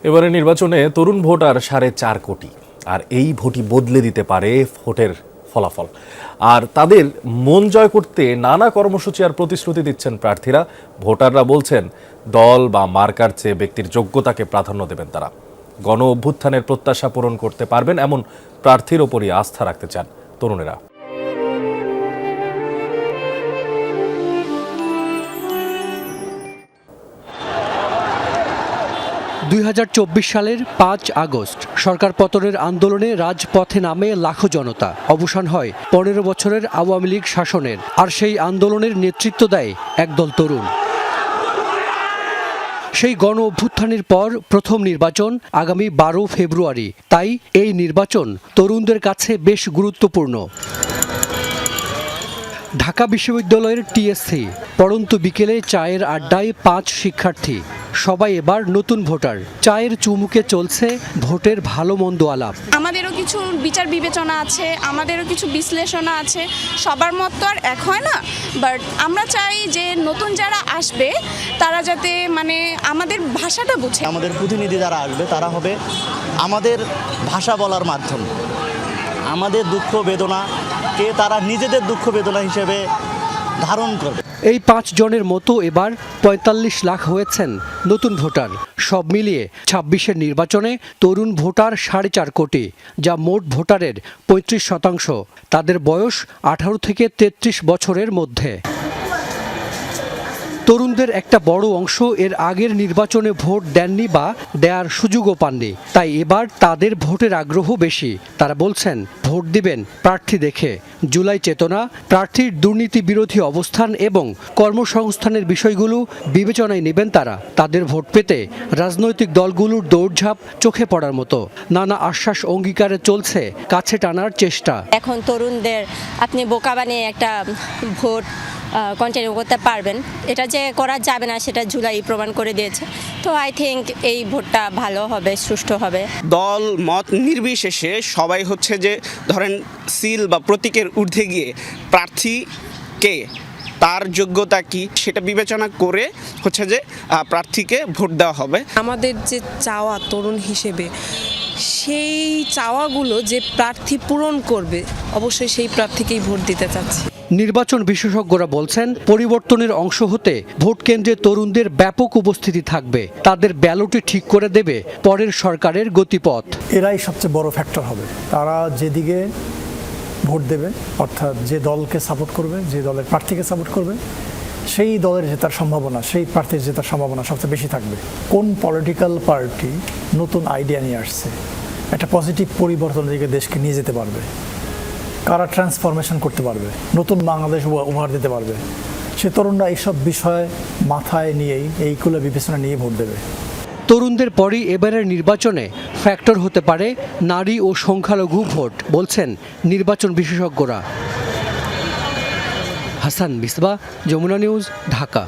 এবারে নির্বাচনে তরুণ ভোটার 4.5 কোটি, আর এই ভোটই বদলে দিতে পারে ভোটের ফলাফল। আর তাদের মন জয় করতে নানা কর্মসূচি আর প্রতিশ্রুতি দিচ্ছেন প্রার্থীরা। ভোটাররা বলছেন দল বা মার্কার চেয়ে ব্যক্তির যোগ্যতাকে প্রাধান্য দেবেন তারা। গণ অভ্যুত্থানের প্রত্যাশা পূরণ করতে পারবেন এমন প্রার্থীর ওপরই আস্থা রাখতে চান তরুণেরা। 2024 সালের 5 আগস্ট সরকার পতনের আন্দোলনে রাজপথে নামে লাখো জনতা। অবসান হয় 15 বছরের আওয়ামী লীগ শাসনের, আর সেই আন্দোলনের নেতৃত্ব দেয় একদল তরুণ। সেই গণ অভ্যুত্থানের পর প্রথম নির্বাচন আগামী 12 ফেব্রুয়ারি। তাই এই নির্বাচন তরুণদের কাছে বেশ গুরুত্বপূর্ণ। ঢাকা বিশ্ববিদ্যালয়ের টিএসসি পড়ন্ত বিকেলে চায়ের আড্ডায় 5 শিক্ষার্থী। সবাই এবার নতুন ভোটার। চায়ের চুমুকে চলছে ভোটের ভালো মন্দ আলাপ। আমাদেরও কিছু বিচার বিবেচনা আছে, আমাদেরও কিছু বিশ্লেষণ আছে। সবার মত তো আর এক হয় না, বাট আমরা চাই যে নতুন যারা আসবে তারা যাতে আমাদের ভাষাটা বুঝে। আমাদের প্রতিনিধি যারা আসবে তারা হবে আমাদের ভাষা বলার মাধ্যম। আমাদের দুঃখ বেদনাকে তারা নিজেদের দুঃখ বেদনা হিসেবে ধারণ করবে। এই 5 জনের মতো এবার 45 লাখ হয়েছেন নতুন ভোটার। সব মিলিয়ে 26-এর নির্বাচনে তরুণ ভোটার 4.5 কোটি, যা মোট ভোটারের 35%। তাদের বয়স 18 থেকে 33 বছরের মধ্যে। তরুণদের একটা বড় অংশ এর আগের নির্বাচনে ভোট দেননি বা দেওয়ার সুযোগও পাননি। তাই এবার তাদের ভোটের আগ্রহ বেশি। তারা বলছেন ভোট দিবেন প্রার্থী দেখে। জুলাই চেতনা, প্রার্থীর দুর্নীতি বিরোধী অবস্থান এবং কর্মসংস্থানের বিষয়গুলো বিবেচনায় নেবেন তারা। তাদের ভোট পেতে রাজনৈতিক দলগুলোর দৌড়ঝাঁপ চোখে পড়ার মতো। নানা আশ্বাস অঙ্গীকারে চলছে কাছে টানার চেষ্টা। এখন তরুণদের আপনি বোকা বানিয়ে একটা ভোট কন্টিনিউ করতে পারবেন, এটা যে করা যাবে না সেটা জুলাই প্রমাণ করে দিয়েছে। তো আই থিঙ্ক এই ভোটটা ভালো হবে, সুষ্ঠু হবে। দল মত নির্বিশেষে সবাই হচ্ছে যে ধরেন সিল বা প্রতীকের ঊর্ধ্বে গিয়ে প্রার্থীকে তার যোগ্যতা কি সেটা বিবেচনা করে হচ্ছে যে প্রার্থীকে ভোট দেওয়া হবে। আমাদের যে চাওয়া তরুণ হিসেবে, সেই চাওয়াগুলো যে প্রার্থী পূরণ করবে অবশ্যই সেই প্রার্থীকেই ভোট দিতে চাচ্ছি। নির্বাচন বিশেষজ্ঞরা বলছেন পরিবর্তনের অংশ হতে ভোট কেন্দ্রে তরুণদের ব্যাপক উপস্থিতি থাকবে। তাদের ব্যালটই ঠিক করে দেবে পরের সরকারের গতিপথ। এরাই সবচেয়ে বড় ফ্যাক্টর হবে। তারা যেদিকে ভোট দেবে, অর্থাৎ যে দলকে সাপোর্ট করবে, যে দলের প্রার্থীকে সাপোর্ট করবে, সেই দলের জেতার সম্ভাবনা, সেই প্রার্থীর জেতার সম্ভাবনা সবচেয়ে বেশি থাকবে। কোন পলিটিক্যাল পার্টি নতুন আইডিয়া নিয়ে আসছে, একটা পজিটিভ পরিবর্তনের দিকে দেশকে নিয়ে যেতে পারবে, কারা ট্রান্সফরমেশন করতে পারবে, নতুন বাংলাদেশ উপহার দিতে পারবে, সে তরুণরা এইসব বিষয় মাথায় নিয়েই, এইগুলো বিবেচনা নিয়ে ভোট দেবে। তরুণদের পরই এবারের নির্বাচনে ফ্যাক্টর হতে পারে নারী ও সংখ্যালঘু ভোট, বলছেন নির্বাচন বিশেষজ্ঞরা। হাসান মিসবাহ, যমুনা নিউজ, ঢাকা।